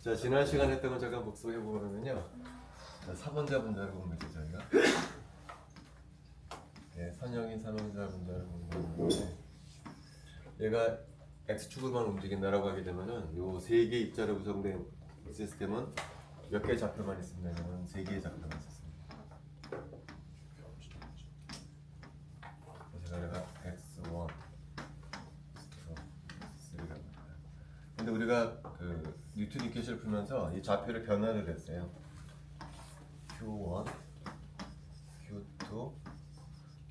자, 지난 시간에 했던 거 잠깐 복습해 보면요. 4번자 분자를 공부했죠, 저희가. 네, 선형인 3원자 분자를 공부했는데, 얘가 x축으로만 움직인다라고 하게 되면은 요 세 개의 입자로 구성된 시스템은 몇 개의 좌표만 있으면 세 개의 좌표만 있었습니다. 그래서 내가 x1, x2, x3가 됩니다. 근데 우리가 그 뉴턴 이퀘이션을 풀면서 이 좌표를 변화를 했어요. Q1, Q2,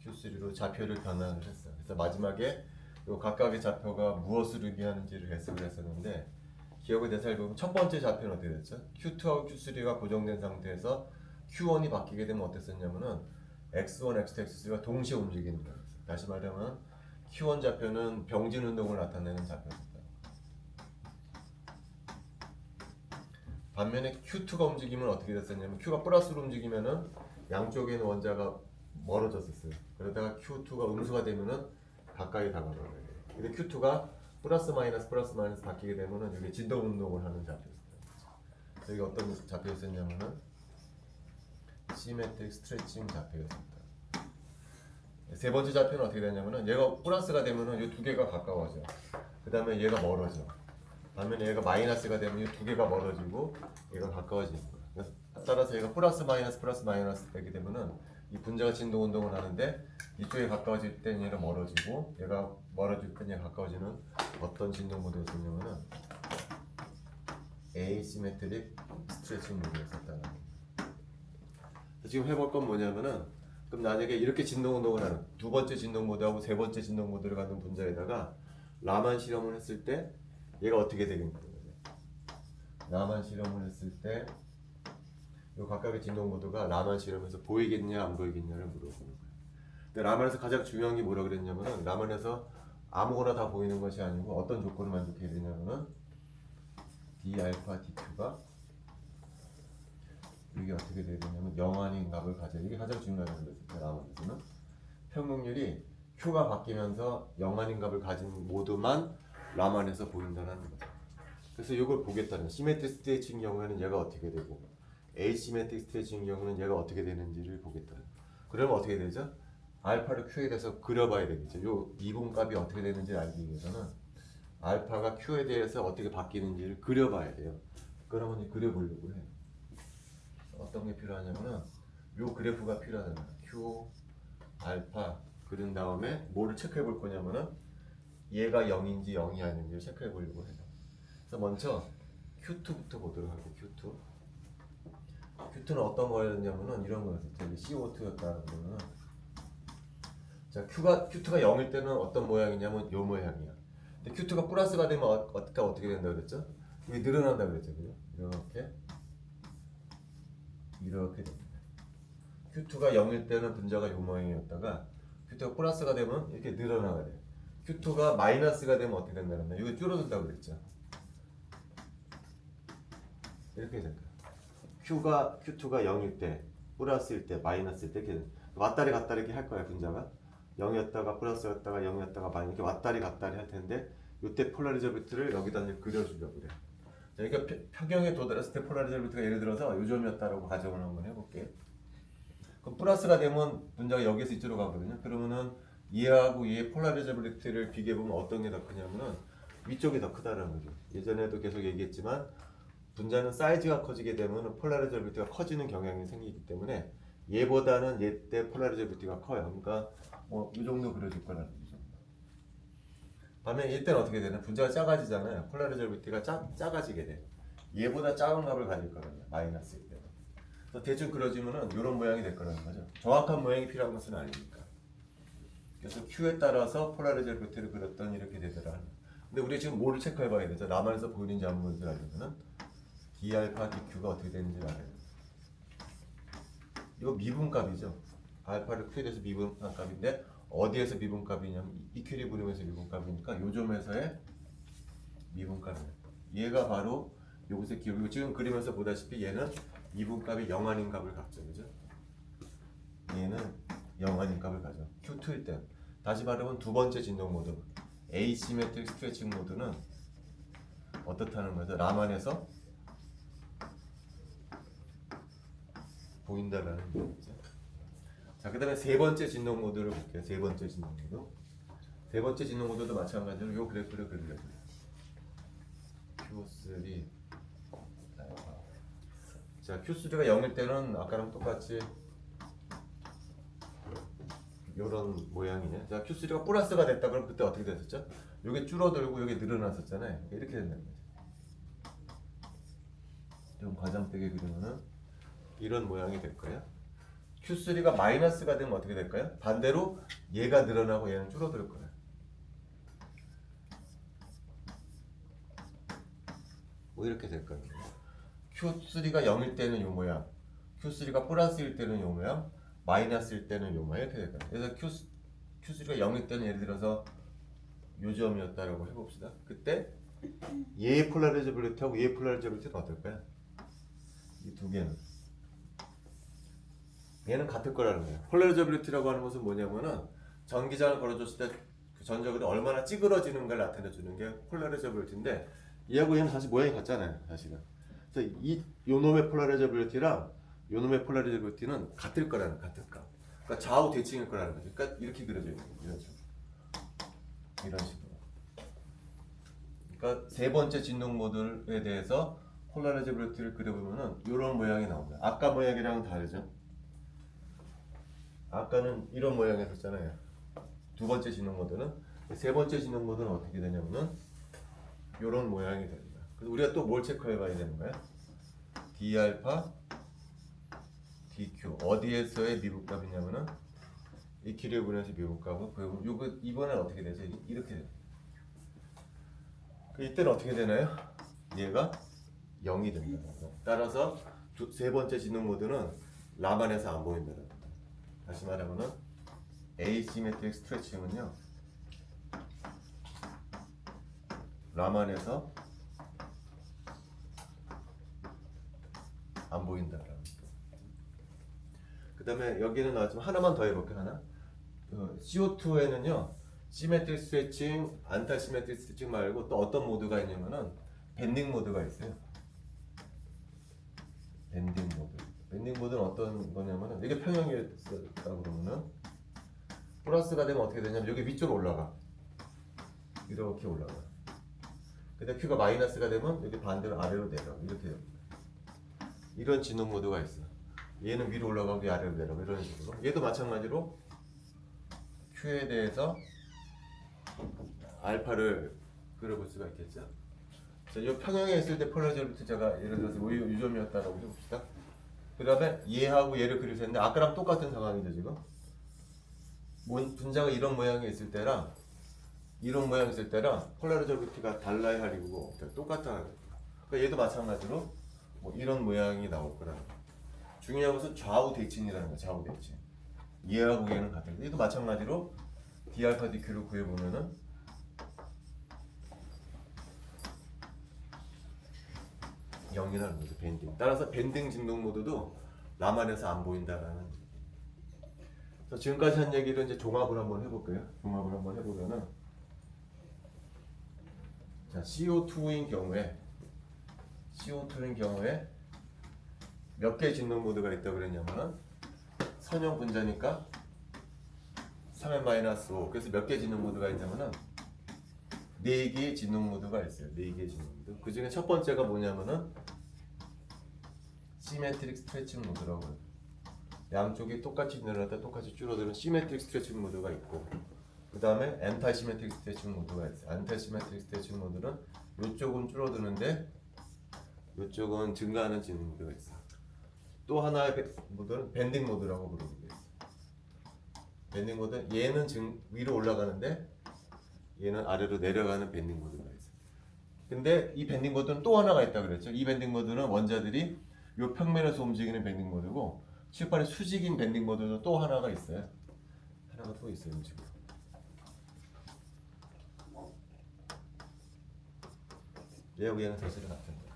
Q3로 좌표를 변환을 했어요. 그래서 마지막에 요 각각의 좌표가 무엇을 의미하는지를 해석을 했었는데, 기억을 되살 보면 첫 번째 좌표는 어떻게 됐죠? Q2하고 Q3가 고정된 상태에서 Q1이 바뀌게 되면 어땠었냐면은 X1, X2, X3가 동시에 움직이는 거였어요. 다시 말하면 Q1 좌표는 병진 운동을 나타내는 좌표였어요. 반면에 Q2가 움직이면 어떻게 됐었냐면 Q가 플러스로 움직이면은 양쪽에 있는 원자가 멀어졌었어요. 그러다가 Q2가 음수가 되면은 가까이 다가가게 돼요. 근데 Q2가 플러스 마이너스 바뀌게 되면은 이게 진동 운동을 하는 좌표였어요. 여기 어떤 좌표였었냐면은 시메트릭 스트레칭 좌표였습니다. 세 번째 좌표는 어떻게 되냐면은 얘가 플러스가 되면은 이 두 개가 가까워져. 그 다음에 얘가 멀어져. 반면에 얘가 마이너스가 되면 이 두 개가 멀어지고 얘가 가까워지는 거야. 그래서 따라서 얘가 플러스 마이너스 되게 되면은 이 분자가 진동 운동을 하는데 이쪽에 가까워질 땐 얘가 멀어지고 얘가 멀어질 땐 얘가 가까워지는 어떤 진동 모드였었냐면은 에이시메트릭 스트레칭 모드였었다는 거예요. 지금 해볼 건 뭐냐면은, 그럼 만약에 이렇게 진동 운동을 하는 두 번째 진동 모드하고 세 번째 진동 모드를 갖는 분자에다가 라만 실험을 했을 때 얘가 어떻게 되겠냐는 거죠. 라만 실험을 했을 때 이 각각의 진동 모드가 라만 실험에서 보이겠냐 안 보이겠냐를 물어보는 거예요. 근데 라만에서 가장 중요한 게 뭐라 그랬냐면은, 라만에서 아무거나 다 보이는 것이 아니고 어떤 조건을 만족해야 되냐면은 d 알파 dq가 이게 어떻게 돼야 되냐면 0 아닌 값을 가져. 이게 가장 중요하다고 그랬어요. 라만에서는 평균율이 q가 바뀌면서 0 아닌 값을 가진 모드만 라만에서 보인다는 거죠. 그래서 이걸 보겠다는, 시메트릭 스트레칭 경우에는 얘가 어떻게 되고 에이시메트릭 스트레칭 경우는 얘가 어떻게 되는지를 보겠다. 그러면 어떻게 되죠? 알파를 q에 대해서 그려봐야 되겠죠. 요 미분값이 어떻게 되는지 알기 위해서는 알파가 q에 대해서 어떻게 바뀌는지를 그려봐야 돼요. 그러면 이제 그려보려고 해요. 어떤 게 필요하냐면은 요 그래프가 필요하잖아요. q 알파 그린 다음에 뭐를 체크해 볼 거냐면은 얘가 0인지 0이 아닌지를 체크해 보려고 해요. 그래서 먼저 Q2부터 보도록 할게요. Q2는 어떤 거였냐면은 이런 거였어요. CO2였다는 거는, 자, Q가 0일 때는 어떤 모양이냐면 요 모양이야. 근데 Q2가 플러스가 되면 어떻게 된다고 그랬죠? 이게 늘어난다고 그랬죠. 그죠? 이렇게 됩니다. Q2가 0일 때는 분자가 요 모양이었다가 Q2가 플러스가 되면 이렇게 늘어나게 돼요. Q2가 마이너스가 되면 어떻게 된다는 거예요? 이거 줄어든다고 그랬죠. 이렇게 될 거예요. Q2가 0일 때, 플러스일 때, 마이너스일 때 이렇게 왔다리 갔다리 이렇게 할 거야. 분자가 0이었다가 플러스였다가 0이었다가 마이너스 이렇게 왔다리 갔다리 할 텐데, 이때 폴라리저비트를 여기다 이제 그려주려고 그래. 그러니까 평형에 도달했을 때 폴라리저비트가 예를 들어서 요 점이었다라고 가정을 한번 해볼게요. 그럼 플러스가 되면 분자가 여기서 이쪽으로 가거든요. 그러면은 얘하고 얘의 폴라리저비트를 비교해 보면 어떤 게 더 크냐면은 위쪽이 더 크다는 거죠. 예전에도 계속 얘기했지만 분자는 사이즈가 커지게 되면 폴라리저비티가 커지는 경향이 생기기 때문에 얘보다는 얘 때 폴라리저비티가 커요. 그러니까 이 정도 그려줄 거라는 거죠. 반면에 얘 때는 어떻게 되나? 분자가 작아지잖아요. 폴라리저비티가 작아지게 돼. 얘보다 작은 값을 가질 거라고요. 마이너스일 때는. 그래서 대충 그려지면은 이런 모양이 될 거라는 거죠. 정확한 모양이 필요한 것은 아니니까. 그래서 Q에 따라서 폴라리저비티를 그렸더니 이렇게 되더라. 근데 우리 지금 뭐를 체크해 봐야 되죠? 라만에서 보이는지 안 보이는지 알려면은 d 알파 dq가 어떻게 되는지 알아요. 이거 미분값이죠. 알파를 q에 대해서 미분값인데 어디에서 미분값이냐면 이퀴리브리움에서 미분값이니까 요 점에서의 미분값이에요. 얘가 바로 요것의 기억이고, 지금 그리면서 보다시피 얘는 미분값이 0 아닌 값을 갖죠. 그죠? 얘는 0 아닌 값을 가져. Q2일 때. 다시 말하면 두 번째 진동 모드 에이시메트릭 스트레칭 모드는 어떻다는 거죠? 라만에서 보인다라는 얘기죠. 자, 그다음에 세 번째 진동 모드를 볼게요. 세 번째 진동 모드. 세 번째 진동 모드도 마찬가지로 요 그래프를 그리려고 해요. Q3. 자, Q3가 0일 때는 아까랑 똑같이 이런 모양이네. 자, Q3가 플러스가 됐다 그럼 그때 어떻게 됐었죠? 요게 줄어들고 요게 늘어났었잖아요. 이렇게 된다는 거죠. 좀 과장되게 그리면은 이런 모양이 될 거예요. Q3가 마이너스가 되면 어떻게 될까요? 반대로 얘가 늘어나고 얘는 줄어들 거예요. 뭐 이렇게 될 거예요. Q3가 0일 때는 요 모양, Q3가 플러스일 때는 요 모양, 마이너스일 때는 요 모양 이렇게 될 거예요. 그래서 Q3가 0일 때는 예를 들어서 요 점이었다라고 해봅시다. 그때 얘의 폴라리저빌리티하고 얘의 폴라리저빌리티는 어떨까요? 이 두 개는 얘는 같을 거라는 거예요. 폴라리저빌리티라고 하는 것은 뭐냐면은 전기장을 걸어줬을 때 그 전적이 얼마나 찌그러지는 걸 나타내주는 게 폴라리저빌리티인데 얘하고 얘는 사실 모양이 같잖아요, 사실은. 그래서 요 놈의 폴라리저빌리티랑 요 놈의 폴라리저빌리티는 같을 거라는 같을 거. 그러니까 좌우 대칭일 거라는 거죠. 그러니까 이렇게 그려져요. 이런 식으로. 이런 식으로. 그러니까 세 번째 진동 모드에 대해서 폴라리저빌리티를 그려보면은 이런 모양이 나옵니다. 아까 모양이랑은 다르죠. 아까는 이런 모양이었잖아요. 두 번째 진동 모드는. 세 번째 진동 모드는 어떻게 되냐면은 이런 모양이 됩니다. 그래서 우리가 또 뭘 체크해 봐야 되는 거야? d 알파 dq 어디에서의 미분값이냐면은 이 길이의 분에서 미분값은 요거 이번엔 어떻게 되죠? 이렇게 돼요. 이때는 어떻게 되나요? 얘가 0이 됩니다. 따라서 세 번째 진동 모드는 라만에서 안 보인다. 다시 말하면은 에이시메트릭 스트레칭은요 라만에서 안 보인다라는 거. 그 다음에 여기는 나왔지만 하나만 더 해볼게요. 하나. CO2에는요 시메트릭 스트레칭, 안타 시메트릭 스트레칭 말고 또 어떤 모드가 있냐면은 밴딩 모드가 있어요. 밴딩 모드. 밴딩 모드는 어떤 거냐면은 이게 평형이었다 그러면은 플러스가 되면 어떻게 되냐면 여기 위쪽으로 올라가. 이렇게 올라가. 근데 Q가 마이너스가 되면 여기 반대로 아래로 내려가. 이렇게 됩니다. 이런 진동 모드가 있어. 얘는 위로 올라가고 아래로 내려가. 이런 식으로. 얘도 마찬가지로 Q에 대해서 알파를 그려볼 수가 있겠죠. 자, 이 평형에 있을 때 폴라리저빌리티 제가 예를 들어서 요 점이었다라고 해봅시다. 그 다음에 얘하고 얘를 그릴 수 있는데 아까랑 똑같은 상황이죠 지금. 분자가 이런 모양이 있을 때랑 이런 모양이 있을 때랑 폴라리저빌리티가 달라야 할 이유가 없어요. 똑같아. 그러니까 얘도 마찬가지로 뭐 이런 모양이 나올 거라는 거. 중요한 것은 좌우 대칭이라는 거. 좌우 대칭. 얘하고 얘는 같은데 얘도 마찬가지로 d 알파 dq를 구해보면은 영이라는 거죠. 밴딩. 따라서 밴딩 진동 모드도 라만에서 안 보인다라는. 그래서 지금까지 한 얘기를 이제 종합을 한번 해볼게요. 종합을 한번 해보면은 자 CO2인 경우에 몇 개의 진동 모드가 있다고 그랬냐면은 선형 분자니까 3n-5 그래서 몇 개의 진동 모드가 있냐면은 4개의 진동 모드가 있어요. 4개의 진동 모드. 그 중에 첫 번째가 뭐냐면은 시메트릭 스트레칭 모드라고 해요. 양쪽이 똑같이 늘어났다 똑같이 줄어드는 시메트릭 스트레칭 모드가 있고 그 다음에 안타 시메트릭 스트레칭 모드가 있어요. 안타 시메트릭 스트레칭 모드는 이쪽은 줄어드는데 이쪽은 증가하는 진동 모드가 있어요. 또 하나의 모드는 밴딩 모드라고 부르는 게 있어요. 밴딩 모드 얘는 위로 올라가는데 얘는 아래로 내려가는 밴딩 모드가 있어요. 근데 이 밴딩 모드는 또 하나가 있다고 그랬죠. 이 밴딩 모드는 원자들이 이 평면에서 움직이는 밴딩 모드고 칠판에 수직인 밴딩 모드도 또 하나가 있어요. 하나가 또 있어요. 지금. 얘하고 얘는 사실은 같은 거예요.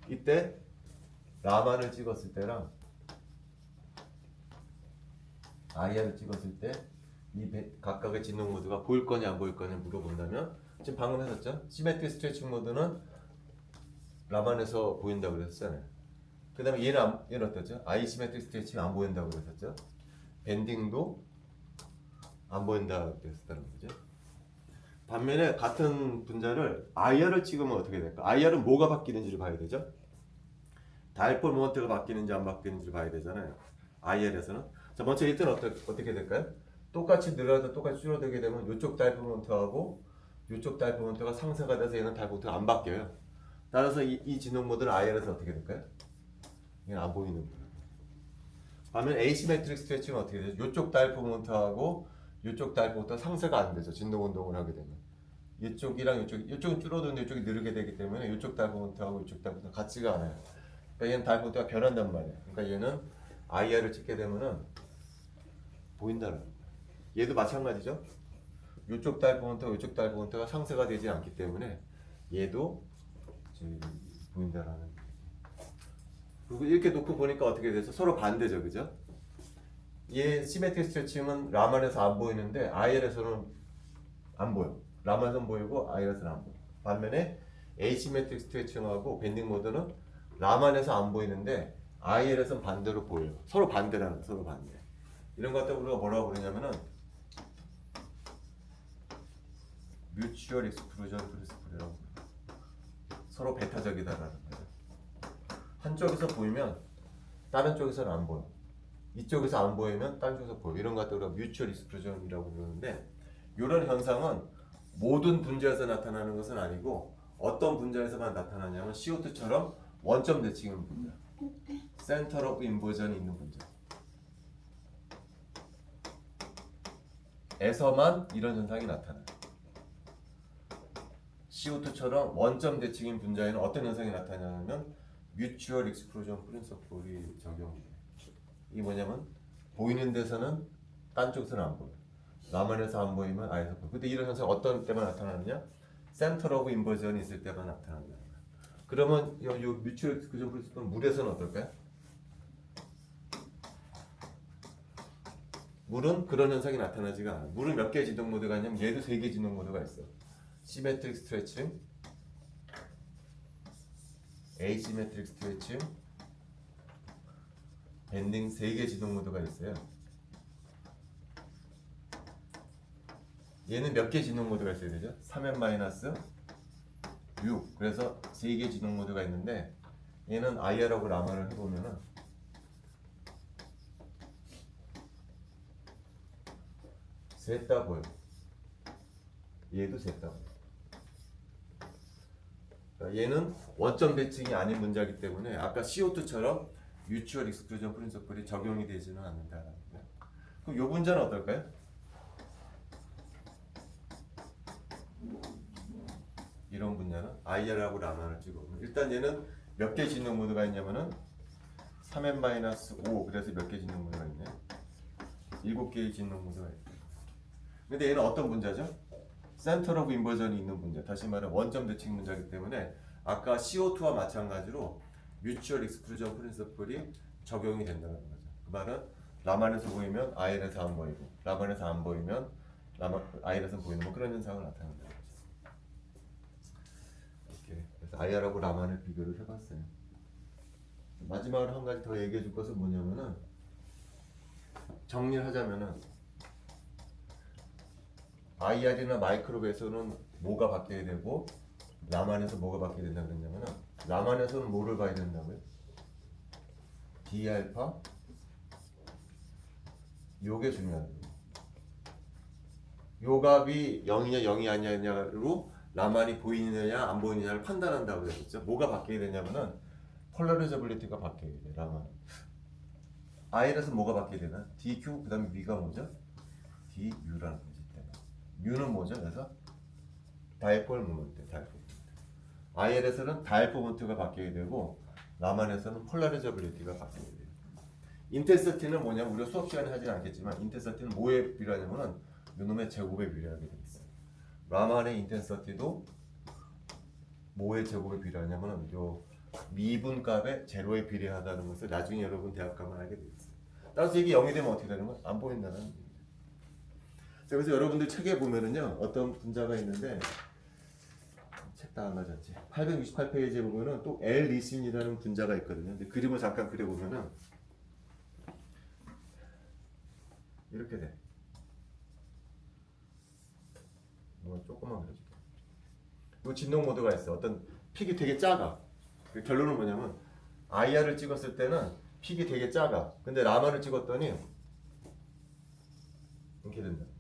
이때 라만을 찍었을 때랑 IR을 찍었을 때 이 각각의 진동 모드가 보일 거냐 안 보일 거냐 물어본다면 지금 방금 했었죠. 시메트릭 스트레칭 모드는 라만에서 보인다고 그랬잖아요. 그 다음에 얘는 어떻죠? 아이시메트릭 스트레칭 안 보인다고 그랬었죠? 밴딩도 안 보인다고 그랬었다는 거죠. 반면에 같은 분자를 IR을 찍으면 어떻게 될까? IR은 뭐가 바뀌는지를 봐야 되죠? 다이폴 모먼트가 바뀌는지 안 바뀌는지를 봐야 되잖아요. IR에서는. 자, 먼저 일단 어떻게 될까요? 똑같이 늘어나도 똑같이 줄어들게 되면 이쪽 다이폴 모먼트하고 이쪽 다이폴 모먼트가 상쇄가 돼서 얘는 다이폴 모먼트가 안 바뀌어요. 따라서 이 진동 모드는 IR에서 어떻게 될까요? 얘는 안 보이는 거예요. 반면 에이시메트릭 스트레칭은 어떻게 되죠? 이쪽 다이폴 모먼트하고 이쪽 다이폴 모먼트가 상쇄가 안 되죠. 진동 운동을 하게 되면. 이쪽이랑 이쪽은 줄어드는데 이쪽이 늘게 되기 때문에 이쪽 다이폴 모먼트하고 이쪽 다이폴 모먼트가 같지가 않아요. 그러니까 얘는 다이폴 모먼트가 변한단 말이에요. 그러니까 얘는 IR을 찍게 되면은 보인다는 거예요. 얘도 마찬가지죠. 이쪽 다이폴 모먼트와 이쪽 다이폴 모먼트가 상쇄가 되지 않기 때문에 얘도 보인다라는 거예요. 그리고 이렇게 놓고 보니까 어떻게 돼서 서로 반대죠, 그죠? 얘 시메트릭 스트레칭은 라만에서 안 보이는데 IR에서는 안 보여. 라만에서는 보이고 IR에서는 안 보여. 반면에 에이시메트릭 스트레칭하고 밴딩 모드는 라만에서 안 보이는데 IR에서는 반대로 보여요. 서로 반대라는 거예요, 서로 반대. 이런 것 때문에 우리가 뭐라고 그러냐면은 뮤추얼 익스클루전 프린시플이라고 서로 배타적이다라는 거예요. 한쪽에서 보이면 다른 쪽에서는 안 보여. 이쪽에서 안 보이면 다른 쪽에서 보여. 이런 것들 우리가 뮤추얼 익스클루전이라고 그러는데 이런 현상은 모든 분자에서 나타나는 것은 아니고 어떤 분자에서만 나타나냐면 CO2처럼 원점 대칭 있는 분자, 센터 오브 인버전이 있는 분자 에서만 이런 현상이 나타나요. CO2처럼 원점 대칭인 분자에는 어떤 현상이 나타나냐면 뮤추얼 익스클루전 프린서플이 적용돼요. 이게 뭐냐면 보이는 데서는 딴 쪽에서는 안 보여. 라만에서 안 보이면 아에서 보여. 근데 이런 현상 어떤 때만 나타나느냐? 센터 오브 인버전이 있을 때만 나타난다. 그러면 이 뮤추얼 익스클루전 프린서플은 물에서는 어떨까요? 물은 그런 현상이 나타나지가 않아요. 물은 몇 개의 진동 모드가 있냐면 얘도 3개의 진동 모드가 있어요. 시메트릭 스트레칭, 에이시메트릭 스트레칭, 밴딩 3개 진동 모드가 있어요. 얘는 몇 개 진동 모드가 있어야 되죠? 3n-6. 그래서 3개 진동 모드가 있는데 얘는 IR하고 라만을 해보면은 셋 다 보여. 얘도 셋 다 보여. 얘는 원점 대칭이 아닌 문자이기 때문에 아까 CO2처럼 뮤추얼 익스클루전 프린서플이 적용이 되지는 않는다는 거예요. 그럼 이 문자는 어떨까요? 이런 분야는 IR하고 라만을 찍어보면 일단 얘는 몇 개 진동 모드가 있냐면은 3n-5 그래서 몇 개 진동 모드가 있네. 7개의 진동 모드가 있고. 근데 얘는 어떤 분자죠? 센터 오브 인버전이 있는 분자. 다시 말해 원점 대칭 분자이기 때문에 아까 CO2와 마찬가지로 뮤추얼 익스클루전 프린서플이 적용이 된다는 거죠. 그 말은 라만에서 보이면 IR에서 안 보이고 라만에서 안 보이면 IR에서 보이는 뭐 그런 현상을 나타낸다는 거죠. 이렇게 그래서 IR하고 라만을 비교를 해봤어요. 마지막으로 한 가지 더 얘기해 줄 것은 뭐냐면은 정리를 하자면은 IR이나 마이크로브에서는 뭐가 바뀌어야 되고 라만에서 뭐가 바뀌어야 된다 그랬냐면은 라만에서는 뭐를 봐야 된다고요? D알파 요게 중요하다. 요 값이 0이냐 0이 아니냐로 라만이 보이느냐 안 보이느냐를 판단한다고 그랬죠. 뭐가 바뀌어야 되냐면은 폴라리저빌리티가 바뀌어야 돼. 라만 I에서 뭐가 바뀌어야 되나? DQ 그 다음에 V가 뭐죠? DU라는 거지. U는 뭐죠? 그래서 다이폴 모먼트, 다이폴. IL에서는 다이폴 모먼트가 바뀌게 되고 라만에서는 폴라리저빌리티가 바뀌게 돼요. 인텐시티는 뭐냐면 우리가 수업 시간에 하진 않겠지만 인텐시티는 뭐에 비례하냐면은 요놈의 제곱에 비례하게 돼 있어요. 라만의 인텐시티도 뭐의 제곱에 비례하냐면은 요 미분값의 제로에 비례하다는 것을 나중에 여러분 대학 가면 알게 돼 있어요. 따라서 이게 0이 되면 어떻게 되는 거야? 안 보인다는 얘기예요. 그래서 여러분들 책에 보면은요 어떤 분자가 있는데 책 다 안 가졌지. 868페이지에 보면은 또 L-리신이라는 분자가 있거든요. 근데 그림을 잠깐 그려보면은 이렇게 돼. 이거 조금만 그려줄게. 이 진동 모드가 있어. 어떤 픽이 되게 작아. 그 결론은 뭐냐면 IR을 찍었을 때는 픽이 되게 작아. 근데 라만을 찍었더니 이렇게 된다는 거야.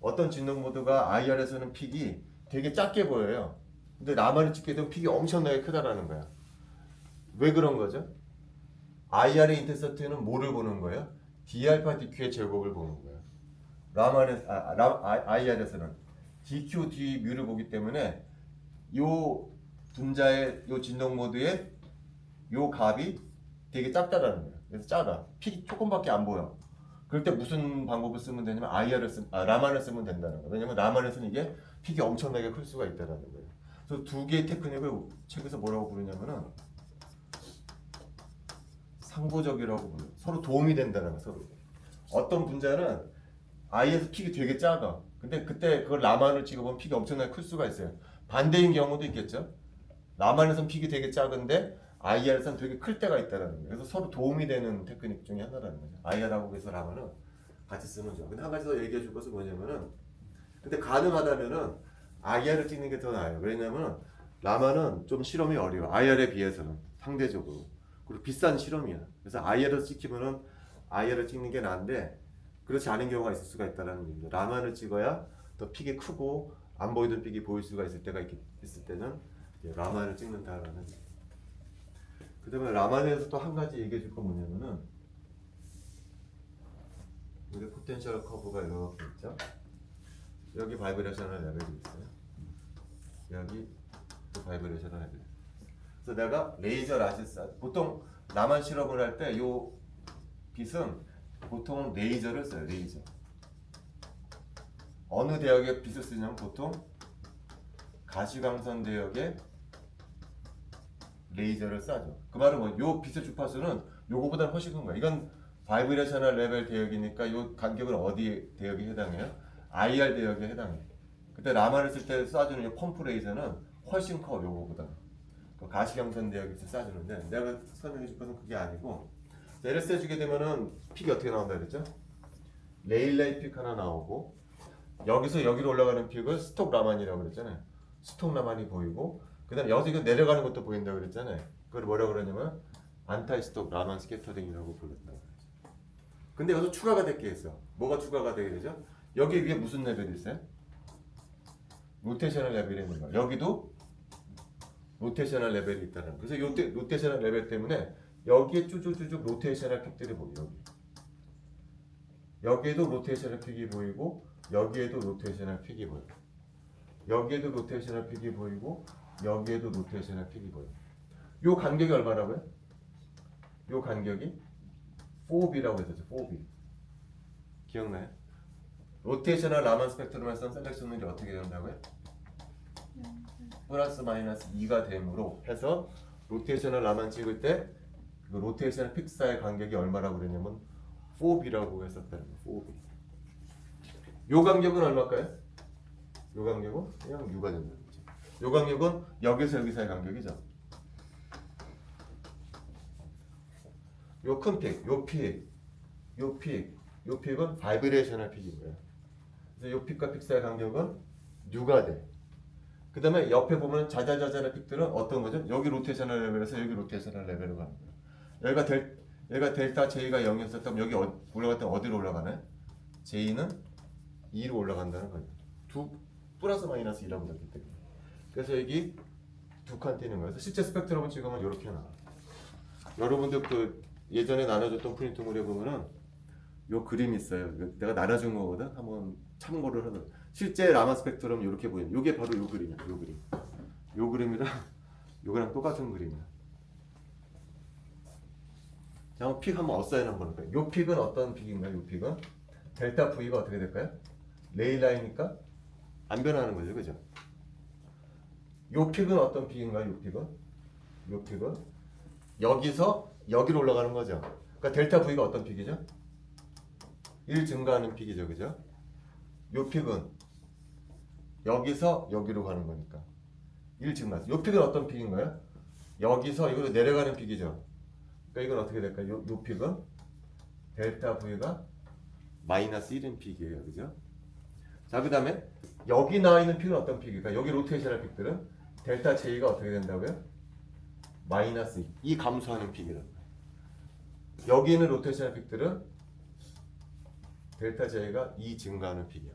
어떤 진동 모드가 IR에서는 픽이 되게 작게 보여요. 근데 라만을 찍게 되면 픽이 엄청나게 크다라는 거야. 왜 그런 거죠? IR의 인터셉트는 뭐를 보는 거예요? D알파 DQ의 제곱을 보는 거예요. IR에서는 DQ, D 뮤를 보기 때문에 요 분자의 요 진동 모드의 요 값이 되게 작다라는 거예요. 그래서 작아. 픽이 조금밖에 안 보여. 그럴 때 무슨 방법을 쓰면 되냐면 라만을 쓰면 된다는 거예요. 왜냐면 라만에서는 이게 픽이 엄청나게 클 수가 있다는 거예요. 그래서 두 개의 테크닉을 책에서 뭐라고 부르냐면은 상보적이라고 불러요. 서로 도움이 된다는 거예요. 서로. 어떤 분자는 I에서 픽이 되게 작아. 근데 그때 그걸 라만을 찍어보면 픽이 엄청나게 클 수가 있어요. 반대인 경우도 있겠죠. 라만에서는 픽이 되게 작은데 IR에서는 되게 클 때가 있다는 거예요. 그래서 서로 도움이 되는 테크닉 중에 하나라는 거죠. IR하고 그래서 라만은 같이 쓰면 좋아. 근데 한 가지 더 얘기해 줄 것은 뭐냐면은 근데 가능하다면은 IR을 찍는 게 더 나아요. 왜냐면 라만은 좀 실험이 어려워. IR에 비해서는 상대적으로. 그리고 비싼 실험이야. 그래서 IR을 찍히면은 IR을 찍는 게 나은데 그렇지 않은 경우가 있을 수가 있다는 얘기입니다. 라만을 찍어야 더 픽이 크고 안 보이던 픽이 보일 수가 있을 때가 있을 때는 라만을 찍는다라는. 그 다음에 라만에서 또 한 가지 얘기해 줄 건 뭐냐면은 여기 포텐셜 커브가 이렇게 있죠. 여기 바이브레이션al 레벨이 있어요. 여기 또 바이브레이션al 레벨. 그래서 내가 레이저 라시스 보통 라만 실험을 할 때 요 빛은 보통 레이저를 써요. 레이저. 어느 대역에 빛을 쓰냐면 보통 가시광선 대역에 레이저를 쏴죠. 그 말은 뭐 요 빛의 주파수는 요거보다 훨씬 큰 거야. 이건 바이브레이셔널 레벨 대역이니까 요 간격은 어디 대역에 해당해요? IR 대역에 해당해. 그때 라만을 쓸 때 쏴주는 요 펌프 레이저는 훨씬 커 요거보다. 그 가시광선 대역에서 쏴주는데 내가 설명해 줄 것은 그게 아니고 얘를 쐬주게 되면은 픽이 어떻게 나온다 그랬죠? 레일레이 픽 하나 나오고 여기서 여기로 올라가는 픽을 스톡 라만이라고 그랬잖아요. 스톡 라만이 보이고 그 다음에 여기서 이거 내려가는 것도 보인다고 그랬잖아요. 그걸 뭐라고 그러냐면 안타이 스톡 라만 스캐터링이라고 불렀다고 그랬죠. 근데 여기서 추가가 될 게 있어. 뭐가 추가가 되게 되죠? 여기 위에 무슨 레벨이 있어요? 로테이셔널 레벨이 있는 거야. 여기도 로테이셔널 레벨이 있다는 거야. 그래서 요 로테이셔널 레벨 때문에 여기에 쭈쭈쭈쭈 로테이셔널 픽들이 보여. 여기에도 로테이셔널 픽이 보이고 여기에도 로테이셔널 픽이 보여. 여기에도 로테이셔널 픽이 보이고 여기에도 로테이셔널 픽이 보여. 요 간격이 얼마라고요? 요 간격이 4B라고 했었죠. 4B. 기억나요? 로테이셔널 라만 스펙트럼에서는 셀렉션 룰이 어떻게 된다고요? 플러스 마이너스 2가 됨으로 해서 로테이셔널 라만 찍을 때 그 로테이셔널 픽사의 간격이 얼마라고 그랬냐면 4B라고 했었다는 거예요. 4B. 요 간격은 얼마일까요? 요 간격은 그냥 U가 된다는 거죠. 요 간격은 여기서 여기 사이 간격이죠. 요 큰 픽, 요 픽, 요 픽, 요 픽은 바이브레이셔널 픽인 거예요. 그래서 요 픽과 픽 사이 간격은 U가 돼. 그 다음에 옆에 보면 자잘자잘한 픽들은 어떤 거죠? 여기 로테이셔널 레벨에서 여기 로테이셔널 레벨로 가는 거예요. 얘가 델타 J가 0이었으면 여기 올라갔다 어디로 올라가나요? J는 2로 올라간다는 거예요. 두 플러스 마이너스 2라고 그랬기 때문에. 그래서 여기 두 칸 띄는 거예요. 그래서 실제 스펙트럼을 찍으면 이렇게 나와. 여러분들 그 예전에 나눠줬던 프린트물에 보면은 요 그림이 있어요. 내가 나눠준 거거든. 한번 참고를 하도록. 실제 라마 스펙트럼 이렇게 보이는. 요게 바로 요 그림이야. 요 그림. 요 그림이랑 요거랑 똑같은 그림이야. 자, 한번 픽 한번 어사인 한번 볼까요? 요 픽은 어떤 픽인가요? 요 픽은 델타 V가 어떻게 될까요? 레일라이니까 안 변하는 거죠, 그죠? 요 픽은 어떤 픽인가요? 요 픽은 여기서 여기로 올라가는 거죠. 그러니까 델타 V가 어떤 픽이죠? 1 증가하는 픽이죠, 그죠? 요 픽은 여기서 여기로 가는 거니까 1 증가수. 요 픽은 어떤 픽인가요? 여기서 이거로 내려가는 픽이죠. 그러니까 이건 어떻게 될까요? 요 픽은 델타 V가 마이너스 1인 픽이에요. 그죠? 자, 그 다음에 여기 나와 있는 픽은 어떤 픽일까? 여기 로테이션할 픽들은 델타 J가 어떻게 된다고요? 마이너스 2. 이 감소하는 픽이란 말이에요. 여기 있는 로테이션할 픽들은 델타 J가 2 증가하는 픽이야.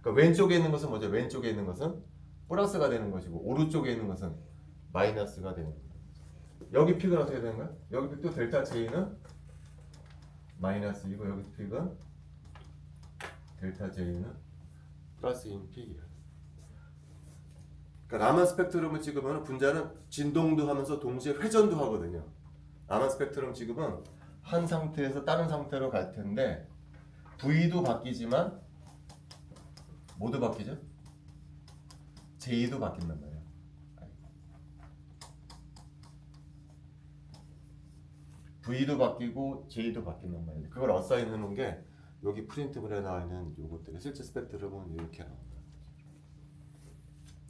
그러니까 왼쪽에 있는 것은 뭐죠? 왼쪽에 있는 것은 플러스가 되는 것이고 오른쪽에 있는 것은 마이너스가 되는 거예요. 여기 픽은 어떻게 되는 거야? 여기 픽도 델타 J는 마이너스 2고 여기 픽은 델타 J는 플러스인 픽이야. 그러니까 라만 스펙트럼을 찍으면 분자는 진동도 하면서 동시에 회전도 하거든요. 라만 스펙트럼 찍으면 한 상태에서 다른 상태로 갈 텐데 V도 바뀌지만 뭐도 바뀌죠? J도 바뀐단 말이에요. V도 바뀌고 J도 바뀐단 말이에요. 그걸 어사인 해놓은 게 여기 프린트물에 나와 있는 요것들이 실제 스펙트럼은 이렇게 나옵니다.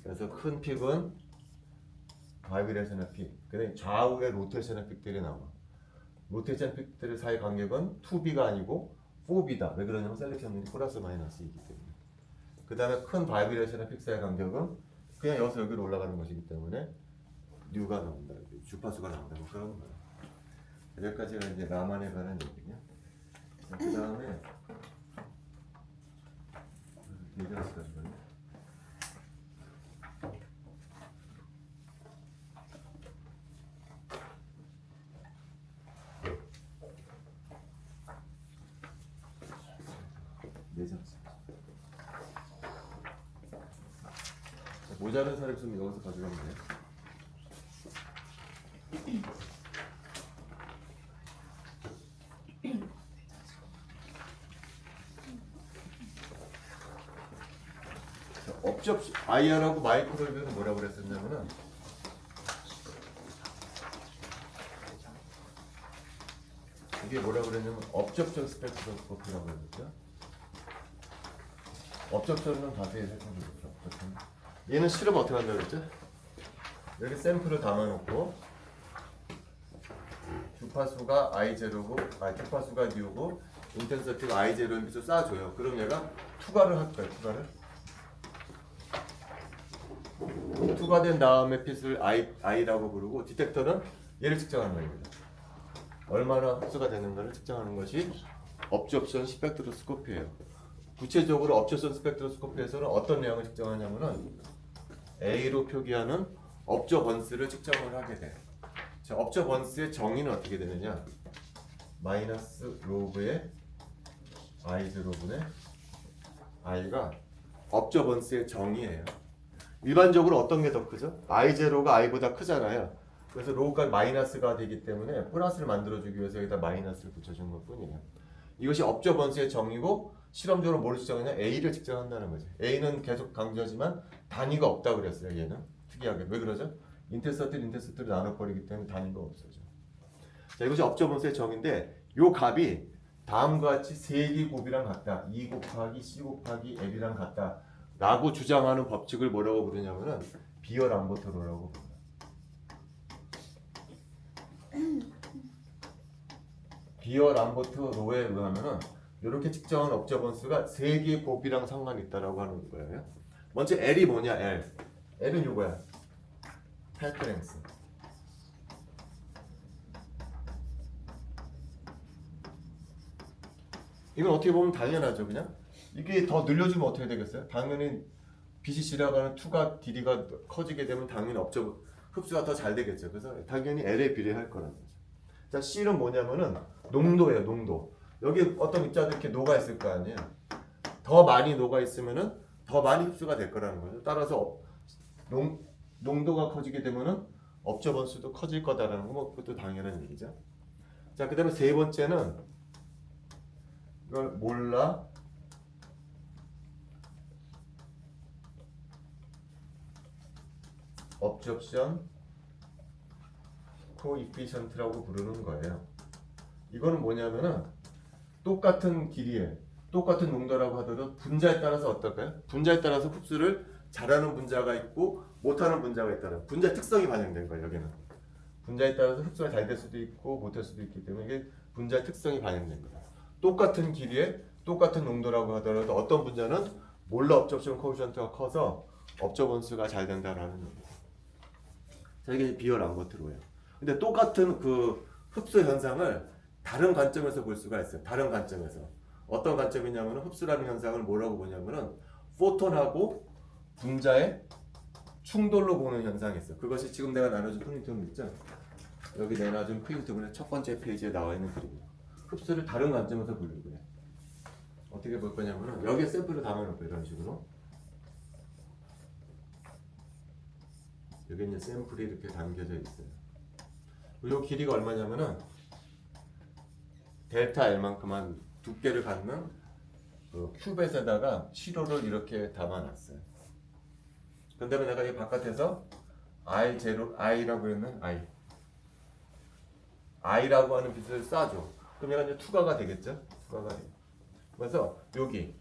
그래서 큰 픽은 바이브레이션의 픽, 그다음에 좌우의 로테이션의 픽들이 나와. 로테이션 픽들 사이 간격은 2B가 아니고 4B다. 왜 그러냐면 셀렉션이 플러스 마이너스이기 때문에. 그 다음에 큰 바이브레이션의 픽 사이 간격은 그냥 여기서 여기로 올라가는 것이기 때문에 뉴가 나온다. 주파수가 나온다. 뭐 그런 거예요. 여기까지가 이제 라만에 관한 얘기냐. 그 다음에 얘기하시다 주면. 모자른 사람 있으면 여기서 가져가면 돼요. 업접 IR하고 마이크로웨이브는 뭐라고 그랬었냐면은 이게 뭐라고 그랬냐면 업접적 스펙트로스코피라고 그랬죠. 업접적은 자세히 설명드렸죠. 얘는 실험 어떻게 한다고 그랬죠? 여기 샘플을 담아놓고 주파수가 I0고 주파수가 U고 인텐서티가 I0인 빛을 쏴줘요. 그럼 얘가 투과를 할 거예요. 투과된 다음에 빛을 I라고 부르고 디텍터는 얘를 측정하는 겁니다. 얼마나 흡수가 되는가를 측정하는 것이 업접션 스펙트로스코피예요. 구체적으로 업접션 스펙트로스코피에서는 어떤 내용을 측정하냐면은 A로 표기하는 업저번스를 측정을 하게 돼. 자, 업저번스의 정의는 어떻게 되느냐? 마이너스 로그의 I0분의 I가 업저번스의 정의예요. 일반적으로 어떤 게 더 크죠? I0가 I보다 크잖아요. 그래서 로우가 마이너스가 되기 때문에 플러스를 만들어주기 위해서 여기다 마이너스를 붙여준 것 뿐이에요. 이것이 업저번스의 정의고 실험적으로 뭘 측정하냐? A를 측정한다는 거지. A는 계속 강조하지만 단위가 없다고 그랬어요. 얘는 특이하게. 왜 그러죠? 인터셉트를 나눠버리기 때문에 단위가 없어져. 자, 이것이 업저번스의 정의인데 요 값이 다음과 같이 세기 곱이랑 같다. 2 곱하기 C 곱하기 L이랑 같다. 라고 주장하는 법칙을 뭐라고 부르냐면은 비어-람버트-로라고 불러요. 비어-람버트-로에 의하면은 이렇게 측정한 업저번스가 세 개의 곱이랑 상관이 있다라고 하는 거예요. 먼저 L이 뭐냐? L은 이거야. 패트랭스. 이건 어떻게 보면 당연하죠, 그냥. 이게 더 늘려주면 어떻게 되겠어요? 당연히 빛이 지나가는 투가 길이가 커지게 되면 당연히 흡수가 더 잘 되겠죠. 그래서 당연히 L에 비례할 거라는 거죠. 자, C는 뭐냐면은 농도예요, 농도. 여기 어떤 입자들 이렇게 녹아 있을 거 아니에요. 더 많이 녹아 있으면은 더 많이 흡수가 될 거라는 거죠. 따라서 농도가 커지게 되면은 업저번수도 커질 거다라는 거, 뭐 그것도 당연한 얘기죠. 자, 그다음에 세 번째는 이걸 몰라 업접션 코이피션트라고 부르는 거예요. 이거는 뭐냐면은 똑같은 길이에 똑같은 농도라고 하더라도 분자에 따라서 어떨까요? 분자에 따라서 흡수를 잘하는 분자가 있고 못하는 분자가 있다는 분자 특성이 반영된 거예요. 여기는 분자에 따라서 흡수가 잘 될 수도 있고 못할 수도 있기 때문에 이게 분자 특성이 반영된 거예요. 똑같은 길이에 똑같은 농도라고 하더라도 어떤 분자는 몰라 업접션 코에피션트가 커서 업접 원수가 잘 된다라는 얘기예요. 자, 이게 비열 람버트로예요. 근데 똑같은 그 흡수 현상을 다른 관점에서 볼 수가 있어요. 다른 관점에서. 어떤 관점이냐면 흡수라는 현상을 뭐라고 보냐면은 포톤하고 분자의 충돌로 보는 현상이 있어요. 그것이 지금 내가 나눠준 프린트물 있죠? 여기 내놔준 프린트물의 첫 번째 페이지에 나와 있는 그림이에요. 흡수를 다른 관점에서 보려고 해요. 어떻게 볼 거냐면은 여기에 샘플을 담아놓고 이런 식으로 여기 이제 샘플이 이렇게 담겨져 있어요. 이 길이가 얼마냐면은 델타 L만큼만 두께를 갖는 그 큐벳에다가 시로를 이렇게 담아놨어요. 그 다음에 내가 이 바깥에서 I라고 했는 I라고 하는 빛을 쏴줘. 그럼 얘가 이제 투과가 되겠죠? 투과가 돼요. 그래서 여기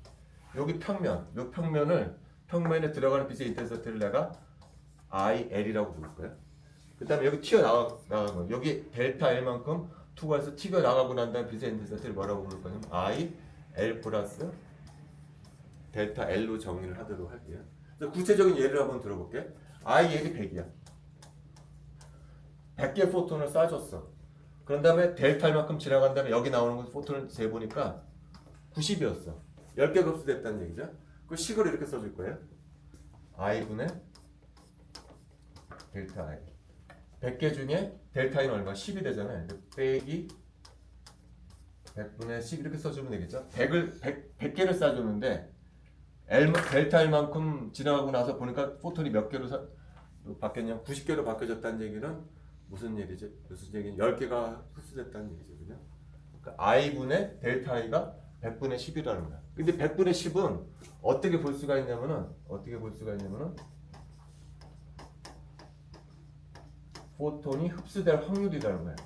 평면에 들어가는 빛의 인텐시티를 내가 IL이라고 부를 거예요. 그 다음에 여기 튀어나가고 여기 델타 L만큼 투과해서 튀어나가고 난 다음에 빛의 인텐시티를 뭐라고 부를 거냐면 IL 플러스 델타 L로 정의를 하도록 할게요. 구체적인 예를 한번 들어볼게. IL이 100이야. 100개 포톤을 쏴줬어. 그런 다음에 델타 L만큼 지나간 다음에 여기 나오는 건 포톤을 재보니까 90이었어. 10개가 흡수됐다는 얘기죠. 그 식으로 이렇게 써줄 거예요. I분의 델타 I. 100개 중에 델타 I는 얼마? 10이 되잖아요. 빼기 100분의 10 이렇게 써주면 되겠죠. 100개를 쏴줬는데 델타 L만큼 지나가고 나서 보니까 포톤이 몇 개로 바뀌었냐? 90개로 바뀌어졌다는 얘기는 무슨 얘기죠? 무슨 얘기는 10개가 흡수됐다는 얘기죠. 그죠? 그러니까 I분의 델타 I가 100분의 10이라는 거야. 근데 100분의 10은 어떻게 볼 수가 있냐면은 포톤이 흡수될 확률이라는 거야.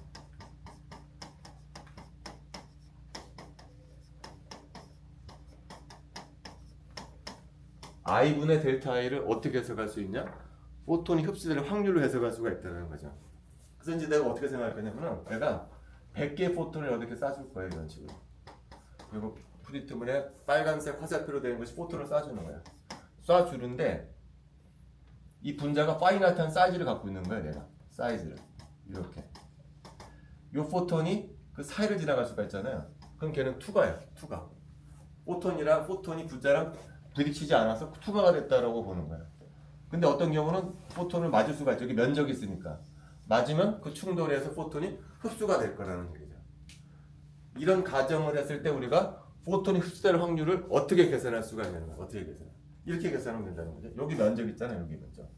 I분의 델타 I를 어떻게 해석할 수 있냐? 포톤이 흡수될 확률로 해석할 수가 있다는 거죠. 그래서 이제 내가 어떻게 생각할 거냐면은 내가 100개의 포톤을 이렇게 쏴줄 거예요. 이런 식으로. 그리고 프린트물에 빨간색 화살표로 되는 것이 포톤을 쏴주는 거야. 쏴주는데 이 분자가 파이나트한 사이즈를 갖고 있는 거야. 내가 사이즈를 이렇게 이 포톤이 그 사이를 지나갈 수가 있잖아요. 그럼 걔는 투과예요. 투과. 포톤이 분자랑 부딪히지 않아서 투과가 됐다라고 보는 거예요. 근데 어떤 경우는 포톤을 맞을 수가 있죠. 여기 면적이 있으니까 맞으면 그 충돌에서 포톤이 흡수가 될 거라는 얘기죠. 이런 가정을 했을 때 우리가 포톤이 흡수될 확률을 어떻게 계산할 수가 있냐는 거예요. 어떻게 계산? 이렇게 계산하면 된다는 거죠. 여기 면적 있잖아요. 여기 면적.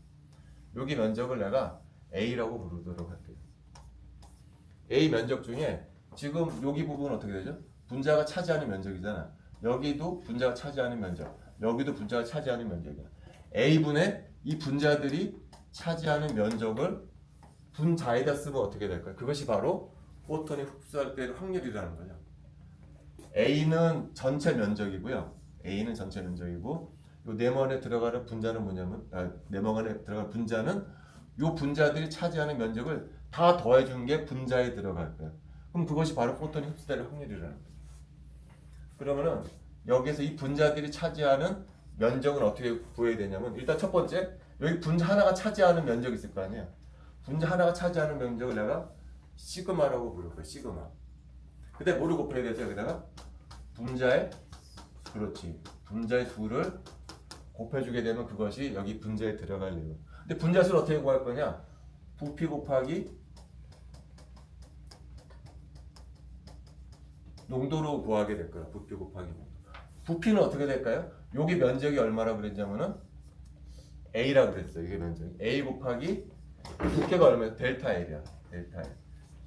여기 면적을 내가 A라고 부르도록 할게요. A 면적 중에 지금 여기 부분은 어떻게 되죠? 분자가 차지하는 면적이잖아. 여기도 분자가 차지하는 면적. 여기도 분자가 차지하는 면적이야. A분의 이 분자들이 차지하는 면적을 분자에다 쓰면 어떻게 될까요? 그것이 바로 포톤이 흡수할 때의 확률이라는 거죠. A는 전체 면적이고요. A는 전체 면적이고 요 네모안에 들어가는 분자는 뭐냐면 네모안에 들어가는 분자는 요 분자들이 차지하는 면적을 다 더해준 게 분자에 들어갈 거예요. 그럼 그것이 바로 포톤이 흡수될 확률이라는 거예요. 그러면은 여기서 이 분자들이 차지하는 면적은 어떻게 구해야 되냐면 일단 첫 번째 여기 분자 하나가 차지하는 면적이 있을 거 아니에요. 분자 하나가 차지하는 면적을 내가 시그마라고 부를 거예요. 시그마. 근데 뭐를 곱해야 되죠? 여기다가 분자의 수를 곱해주게 되면 그것이 여기 분자에 들어갈 내용. 근데 분자 수를 어떻게 구할 거냐? 부피 곱하기 농도로 구하게 될 거야. 부피 곱하기 농도. 부피는 어떻게 될까요? 여기 면적이 얼마라고 그랬냐면은 A라고 그랬어요. 이게 면적이 A 곱하기 두께가 얼마야? 델타 L이야. 델타 L.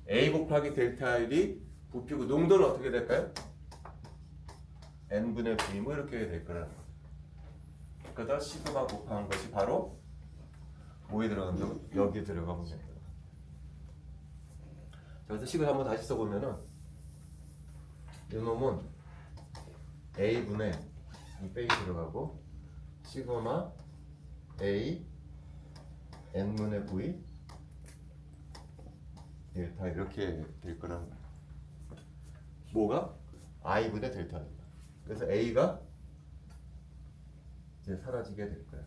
A 곱하기 델타 L이 부피고 농도는 어떻게 될까요? N분의 V 뭐 이렇게 될 거라는 거예요. 그러다 시그마 곱한 것이 바로 뭐에 들어간다고? 여기에 들어가면 됩니다. 그래서 식을 한번 다시 써보면은 이 놈은 A분의 빼기 들어가고 시그마 A n분의 V 델타 이렇게 될 거라는 거야. 뭐가? i분의 델타입니다. 그래서 A가 이제 사라지게 될 거야.